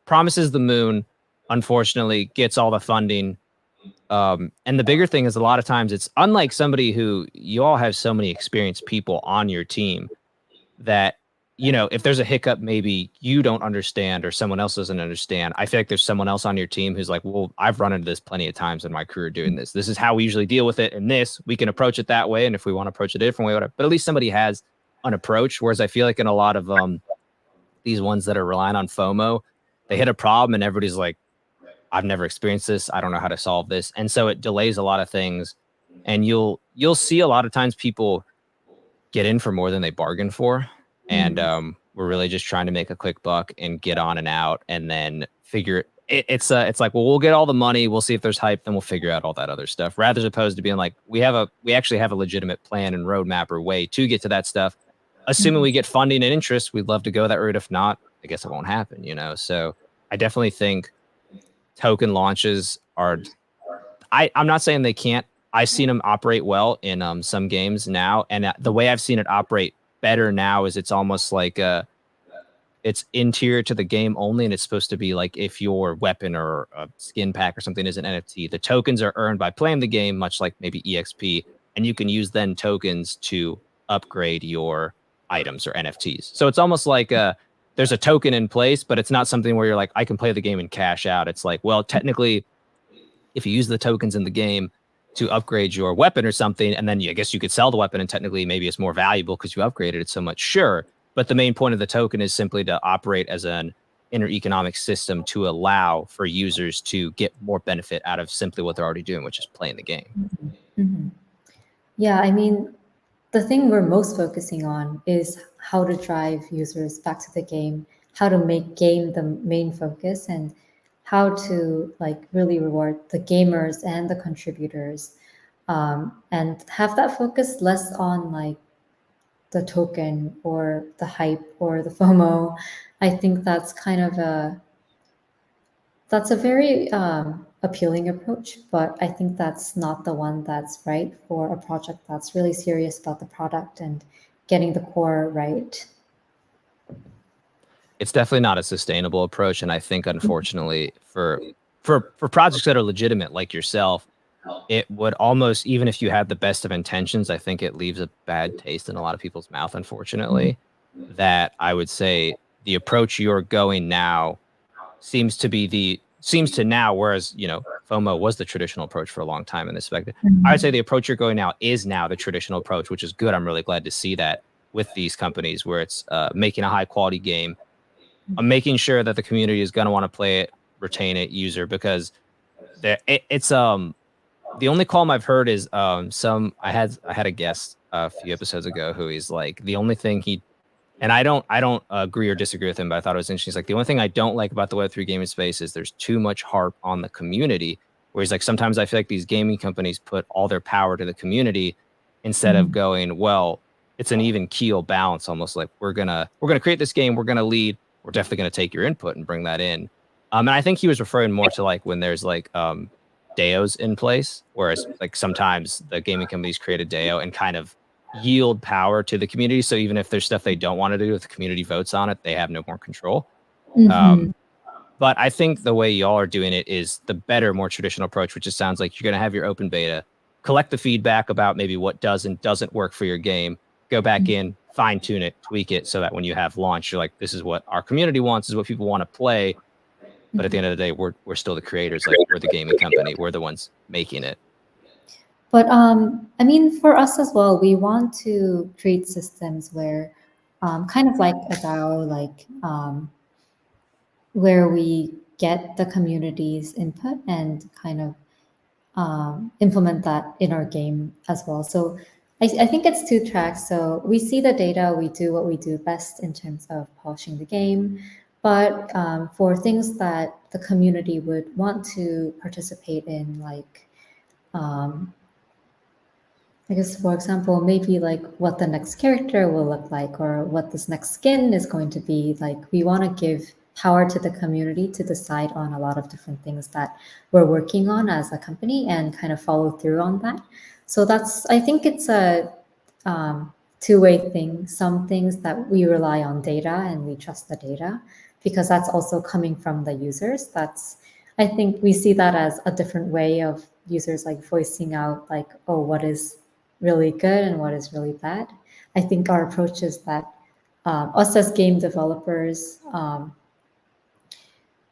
promises the moon, unfortunately gets all the funding. And the bigger thing is a lot of times it's unlike somebody who you all have so many experienced people on your team that if there's a hiccup, maybe you don't understand or someone else doesn't understand, I feel like there's someone else on your team who's like, well, I've run into this plenty of times in my career doing this. This is how we usually deal with it. And we can approach it that way. And if we want to approach it a different way, whatever. But at least somebody has an approach. Whereas I feel like in a lot of these ones that are relying on FOMO, they hit a problem and everybody's like, I've never experienced this. I don't know how to solve this. And so it delays a lot of things. And you'll see a lot of times people get in for more than they bargain for. And we're really just trying to make a quick buck and get on and out, and then figure it's like, well, we'll get all the money, we'll see if there's hype, then we'll figure out all that other stuff, rather as opposed to being like, we actually have a legitimate plan and roadmap or way to get to that stuff. Assuming we get funding and interest, we'd love to go that route. If not, I guess it won't happen, So I definitely think token launches are, I'm not saying they can't. I've seen them operate well in some games now, and the way I've seen it operate better now is it's almost like it's interior to the game only, and it's supposed to be like if your weapon or a skin pack or something is an NFT, the tokens are earned by playing the game, much like maybe EXP, and you can use then tokens to upgrade your items or NFTs. So it's almost like there's a token in place, but it's not something where you're like, I can play the game and cash out. It's like, well, technically, if you use the tokens in the game to upgrade your weapon or something, and then I guess you could sell the weapon and technically maybe it's more valuable because you upgraded it so much, sure. But the main point of the token is simply to operate as an inter-economic system to allow for users to get more benefit out of simply what they're already doing, which is playing the game. Yeah, I mean, the thing we're most focusing on is how to drive users back to the game, how to make game the main focus, and how to really reward the gamers and the contributors, and have that focus less on the token or the hype or the FOMO. I think that's kind of that's a very appealing approach, but I think that's not the one that's right for a project that's really serious about the product and getting the core right. It's definitely not a sustainable approach, and I think unfortunately for projects that are legitimate like yourself, it would almost, even if you had the best of intentions, I think it leaves a bad taste in a lot of people's mouth, unfortunately. That I would say the approach you're going now seems to now, whereas FOMO was the traditional approach for a long time in this perspective. I would say the approach you're going now is now the traditional approach, which is good. I'm really glad to see that with these companies, where it's making a high quality game, making sure that the community is going to want to play it, retain it, user, because it's the only qualm I've heard is I had a guest a few episodes ago who he's like, the only thing and I don't agree or disagree with him, but I thought it was interesting. He's like, the only thing I don't like about the Web3 gaming space is there's too much harp on the community, where he's like, sometimes I feel like these gaming companies put all their power to the community instead of going, well, it's an even keel balance, almost like we're gonna create this game, we're gonna lead, we're definitely gonna take your input and bring that in. And I think he was referring more to when there's DAOs in place, whereas sometimes the gaming companies create a DAO and kind of yield power to the community. So even if there's stuff they don't want to do, if the community votes on it, they have no more control. But I think the way y'all are doing it is the better, more traditional approach, which just sounds like you're going to have your open beta, collect the feedback about maybe what does and doesn't work for your game, go back in, fine tune it, tweak it, so that when you have launch, you're like, this is what our community wants, this is what people want to play. But at the end of the day, we're still the creators. We're the gaming company. We're the ones making it. But I mean, for us as well, we want to create systems where, kind of like a DAO, where we get the community's input and kind of implement that in our game as well. So I think it's two tracks. So we see the data, we do what we do best in terms of polishing the game. But for things that the community would want to participate in, I guess, for example, maybe what the next character will look like or what this next skin is going to be, we want to give power to the community to decide on a lot of different things that we're working on as a company and kind of follow through on that. So I think it's a two-way thing. Some things that we rely on data and we trust the data because that's also coming from the users. I think we see that as a different way of users voicing out oh, what is really good and what is really bad. I think our approach is that us as game developers,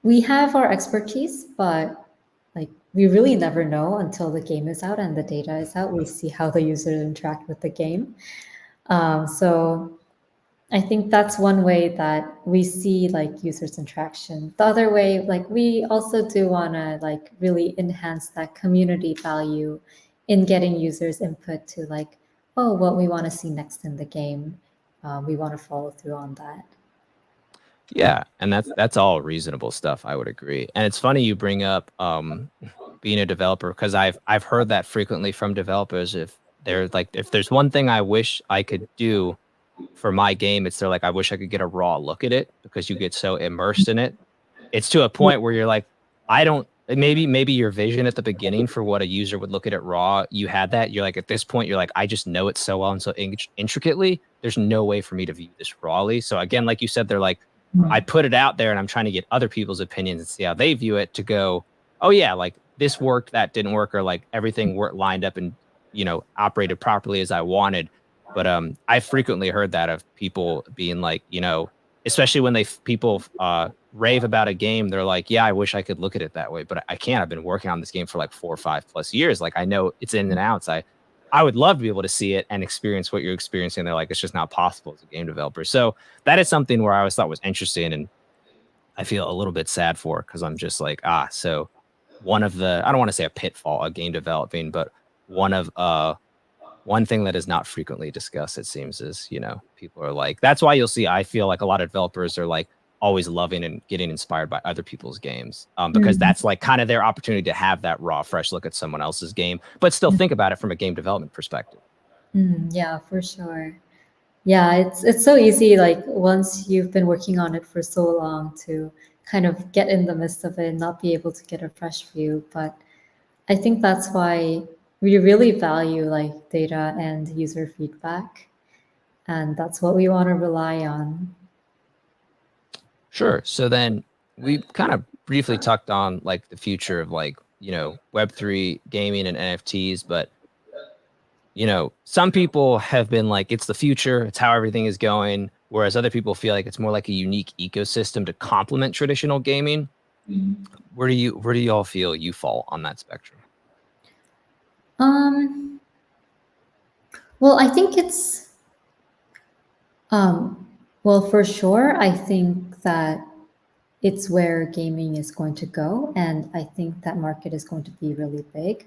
we have our expertise, but like we really never know until the game is out and the data is out. We see how the users interact with the game. So I think that's one way that we see like users interaction. The other way, like we also do want to like really enhance that community value in getting users input to like, oh, what we want to see next in the game. We want to follow through on that. Yeah, and that's all reasonable stuff. I would agree. And it's funny you bring up being a developer because I've heard that frequently from developers. If they're like, if there's one thing I wish I could do for my game, it's they're like, I wish I could get a raw look at it because you get so immersed in it. It's to a Yeah. point where you're like, I don't. Maybe your vision at the beginning for what a user would look at it raw, you had that. You're like, at this point, you're like, I just know it so well and so intricately. There's no way for me to view this rawly. So again, like you said, they're like, I put it out there and I'm trying to get other people's opinions and see how they view it to go, oh yeah, like this worked, that didn't work, or like everything worked lined up and operated properly as I wanted. But I frequently heard that of people being like, especially when people rave about a game, they're like, yeah, I wish I could look at it that way, but I can't. I've been working on this game for like 4 or 5+ years. Like I know it's in and outs. I would love to be able to see it and experience what you're experiencing. They're like, it's just not possible as a game developer. So that is something where I always thought was interesting, and I feel a little bit sad for because I'm just like, so one of the, I don't want to say a pitfall of game developing, but one thing that is not frequently discussed, it seems, is, people are like, that's why you'll see, I feel like a lot of developers are like always loving and getting inspired by other people's games, because that's like kind of their opportunity to have that raw, fresh look at someone else's game, but still think about it from a game development perspective. Yeah, for sure. Yeah, it's so easy, like once you've been working on it for so long to kind of get in the midst of it and not be able to get a fresh view. But I think that's why we really value like data and user feedback. And that's what we want to rely on. Sure. So then we kind of briefly talked on like the future of like, Web3 gaming and NFTs, but some people have been like, it's the future, it's how everything is going, whereas other people feel like it's more like a unique ecosystem to complement traditional gaming. Where do you all feel you fall on that spectrum? Well, I think it's well, for sure, I think that it's where gaming is going to go, and I think that market is going to be really big.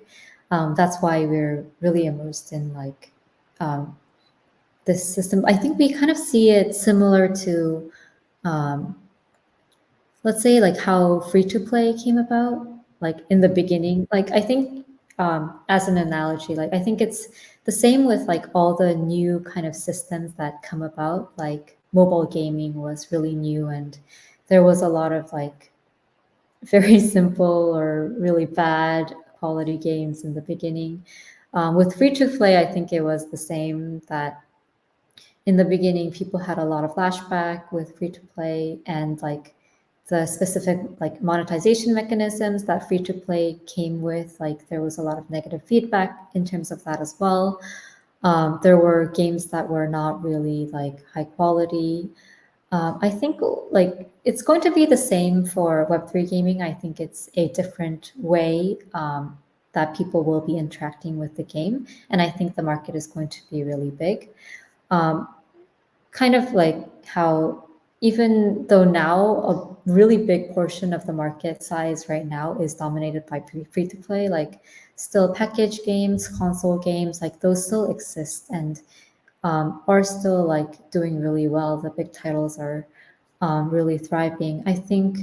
That's why we're really immersed in like this system. I think we kind of see it similar to, let's say, like how free to play came about. Like in the beginning, like I think as an analogy, like I think it's the same with like all the new kind of systems that come about. Like mobile gaming was really new, and there was a lot of like very simple or really bad quality games in the beginning. With free to play, I think it was the same, that in the beginning people had a lot of flashback with free to play, and like the specific like monetization mechanisms that free to play came with, like there was a lot of negative feedback in terms of that as well. There were games that were not really like high quality. I think like it's going to be the same for Web3 gaming. I think it's a different way that people will be interacting with the game. And I think the market is going to be really big. Kind of like how, even though now a really big portion of the market size right now is dominated by free to play, like still package games, console games, like those still exist and are still like doing really well. The big titles are really thriving. I think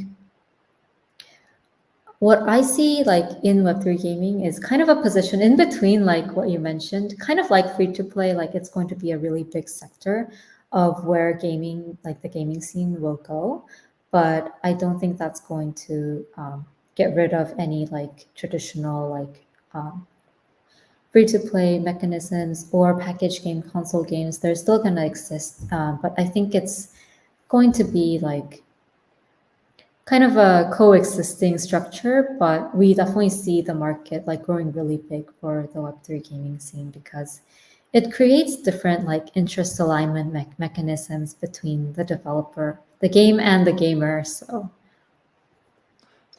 what I see like in Web3 gaming is kind of a position in between, like what you mentioned, kind of like free to play, like it's going to be a really big sector of where gaming, like the gaming scene will go. But I don't think that's going to get rid of any like traditional like free to play mechanisms or package game console games. They're still going to exist. But I think it's going to be like kind of a coexisting structure, but we definitely see the market like growing really big for the Web3 gaming scene because it creates different like interest alignment mechanisms between the developer, the game, and the gamer. So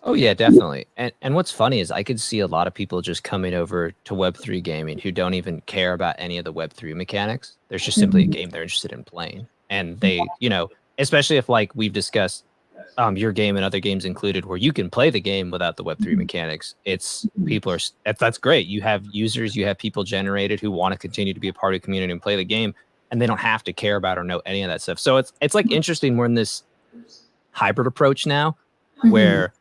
Oh yeah, definitely. And what's funny is I could see a lot of people just coming over to Web3 gaming who don't even care about any of the Web3 mechanics. There's just simply a game they're interested in playing. And they, especially if like we've discussed your game and other games included where you can play the game without the Web3 mechanics. It's people are that's great. You have users, you have people generated who want to continue to be a part of the community and play the game, and they don't have to care about or know any of that stuff. So it's like interesting. We're in this hybrid approach now where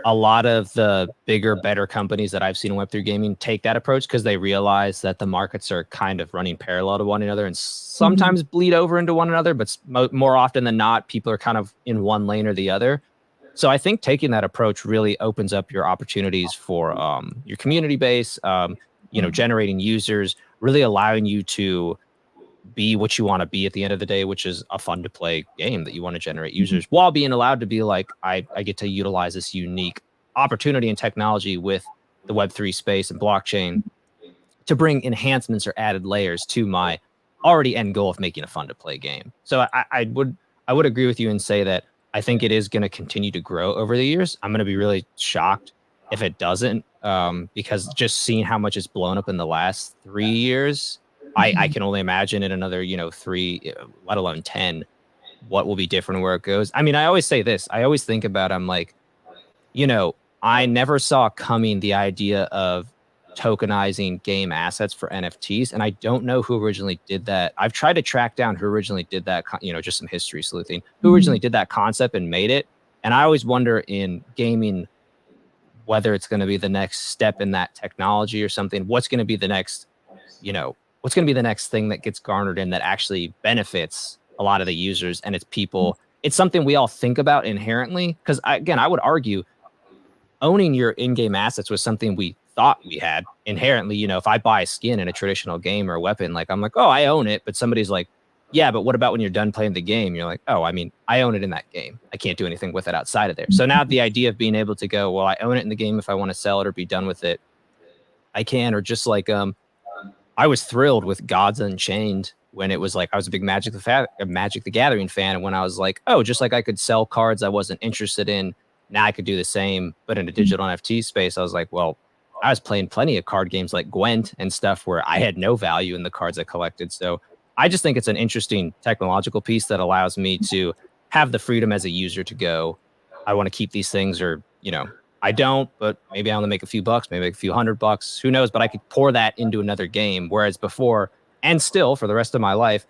a lot of the bigger, better companies that I've seen in Web3 gaming take that approach because they realize that the markets are kind of running parallel to one another and sometimes bleed over into one another, but more often than not, people are kind of in one lane or the other. So I think taking that approach really opens up your opportunities for your community base, generating users, really allowing you to be what you want to be at the end of the day, which is a fun to play game that you want to generate users while being allowed to be like, I get to utilize this unique opportunity and technology with the Web3 space and blockchain to bring enhancements or added layers to my already end goal of making a fun to play game. So I would agree with you and say that I think it is going to continue to grow over the years. I'm going to be really shocked if it doesn't, because just seeing how much it's blown up in the last 3 years, I can only imagine in another, 3, let alone 10, what will be different where it goes. I mean, I always say this. I always think about, I'm like, I never saw coming the idea of tokenizing game assets for NFTs, and I don't know who originally did that. I've tried to track down who originally did that, just some history sleuthing, who originally did that concept and made it. And I always wonder in gaming whether it's going to be the next step in that technology or something. What's going to be the next, what's going to be the next thing that gets garnered in that actually benefits a lot of the users and its people. It's something we all think about inherently because, again, I would argue owning your in-game assets was something we thought we had inherently. If I buy a skin in a traditional game or a weapon, like I'm like, oh, I own it. But somebody's like, yeah, but what about when you're done playing the game? You're like, oh, I mean, I own it in that game. I can't do anything with it outside of there. So now the idea of being able to go, well, I own it in the game. If I want to sell it or be done with it, I can. Or just like, I was thrilled with Gods Unchained when it was like, I was a big Magic the Gathering fan. And when I was like, oh, just like I could sell cards I wasn't interested in, now I could do the same, but in a digital NFT space, I was like, well, I was playing plenty of card games like Gwent and stuff where I had no value in the cards I collected. So I just think it's an interesting technological piece that allows me to have the freedom as a user to go, I want to keep these things, or, I don't, but maybe I only make a few bucks, maybe make a few $100, who knows, but I could pour that into another game. Whereas before, and still for the rest of my life,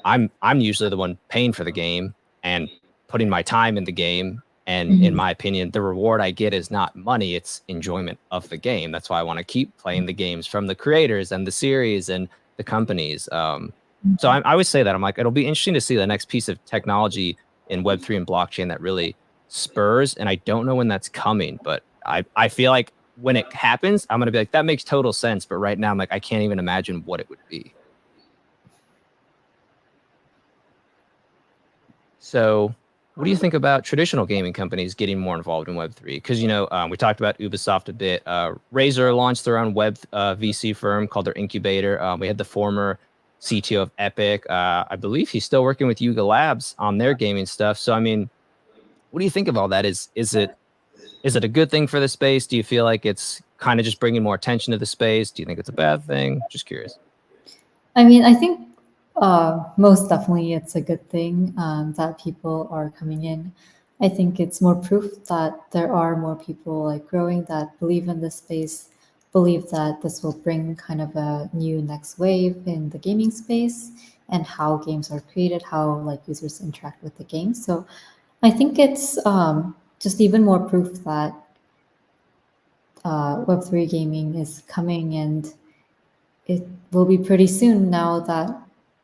I'm usually the one paying for the game and putting my time in the game. And in my opinion, the reward I get is not money, it's enjoyment of the game. That's why I want to keep playing the games from the creators and the series and the companies. So I always say that I'm like, it'll be interesting to see the next piece of technology in Web3 and blockchain that really spurs. And I don't know when that's coming, but I feel like when it happens, I'm going to be like, that makes total sense. But right now I'm like, I can't even imagine what it would be. So what do you think about traditional gaming companies getting more involved in Web3? Because, we talked about Ubisoft a bit. Razer launched their own web VC firm called their Incubator. We had the former CTO of Epic. I believe he's still working with Yuga Labs on their gaming stuff. So, I mean, what do you think of all that? Is it a good thing for the space? Do you feel like it's kind of just bringing more attention to the space? Do you think it's a bad thing? Just curious. I mean, I think most definitely it's a good thing that people are coming in. I think it's more proof that there are more people like growing that believe in this space, believe that this will bring kind of a new next wave in the gaming space and how games are created, how like users interact with the game. So I think it's just even more proof that Web3 gaming is coming, and it will be pretty soon now that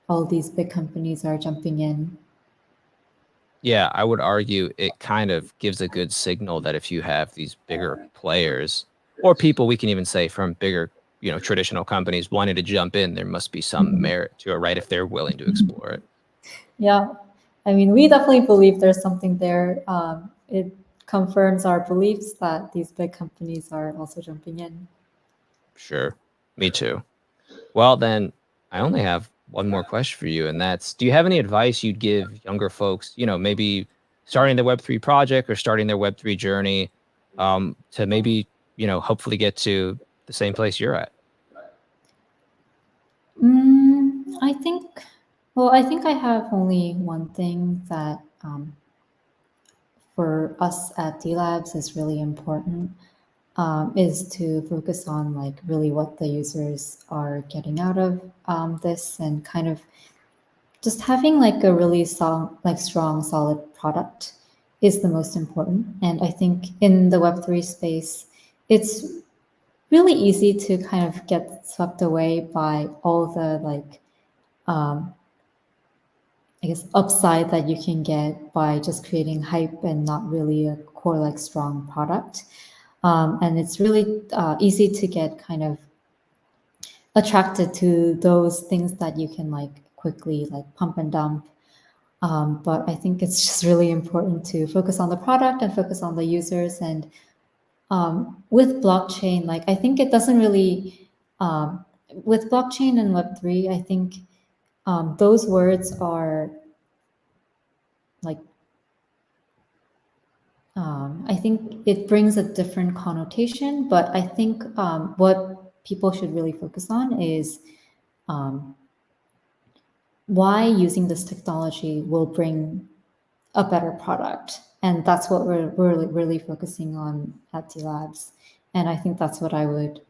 all these big companies are jumping in. Yeah, I would argue it kind of gives a good signal that if you have these bigger players or people, we can even say from bigger, traditional companies wanting to jump in, there must be some merit to it, right? If they're willing to explore it. Yeah, I mean, we definitely believe there's something there. It confirms our beliefs that these big companies are also jumping in. Sure. Me too. Well, then I only have one more question for you, and that's, do you have any advice you'd give younger folks, maybe starting the Web3 project or starting their Web3 journey, to maybe, hopefully get to the same place you're at? I think, well, I think I have only one thing that for us at Delabs is really important, is to focus on like really what the users are getting out of this, and kind of just having like a really strong, solid product is the most important. And I think in the Web3 space, it's really easy to kind of get swept away by all the like, I guess, upside that you can get by just creating hype and not really a core like strong product. And it's really easy to get kind of attracted to those things that you can like quickly like pump and dump. But I think it's just really important to focus on the product and focus on the users. And with blockchain, like I think it doesn't really, with blockchain and Web3, I think those words are like, I think it brings a different connotation, but I think what people should really focus on is why using this technology will bring a better product. And that's what we're really focusing on at Delabs. And I think that's what I would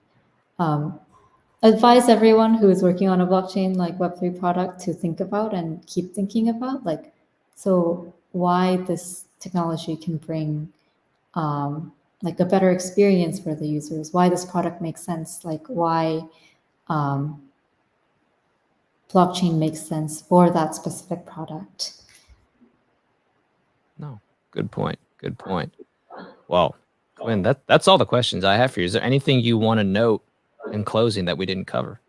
advise everyone who is working on a blockchain like Web3 product to think about and keep thinking about, like, so why this technology can bring like a better experience for the users, why this product makes sense, like why blockchain makes sense for that specific product. No, good point. Good point. Well, Quinn, that's all the questions I have for you. Is there anything you want to note in closing that we didn't cover?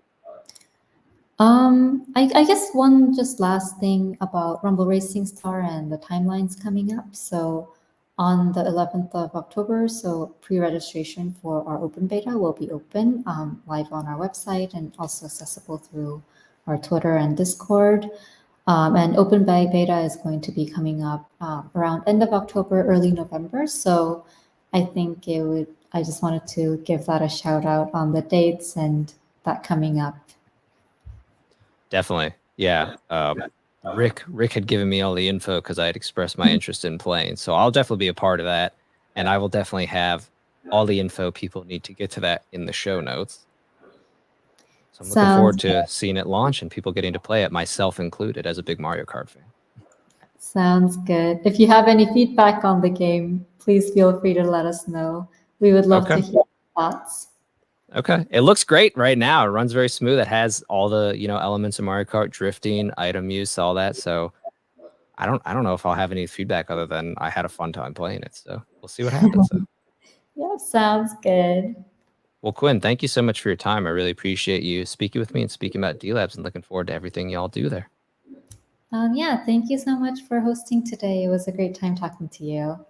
I guess one just last thing about Rumble Racing Star and the timelines coming up. So on the 11th of October, so pre-registration for our open beta will be open live on our website and also accessible through our Twitter and Discord. And open beta is going to be coming up around end of October, early November. So I think I just wanted to give that a shout out on the dates and that coming up. Definitely. Yeah. Rick had given me all the info because I had expressed my interest in playing. So I'll definitely be a part of that. And I will definitely have all the info people need to get to that in the show notes. So I'm looking forward to seeing it launch and people getting to play it, myself included, as a big Mario Kart fan. Sounds good. If you have any feedback on the game, please feel free to let us know. We would love to hear your thoughts. Okay. It looks great right now. It runs very smooth. It has all the, elements of Mario Kart, drifting, item use, all that. So I don't know if I'll have any feedback other than I had a fun time playing it. So we'll see what happens. Yeah, sounds good. Well, Quinn, thank you so much for your time. I really appreciate you speaking with me and speaking about Delabs, and looking forward to everything y'all do there. Yeah, thank you so much for hosting today. It was a great time talking to you.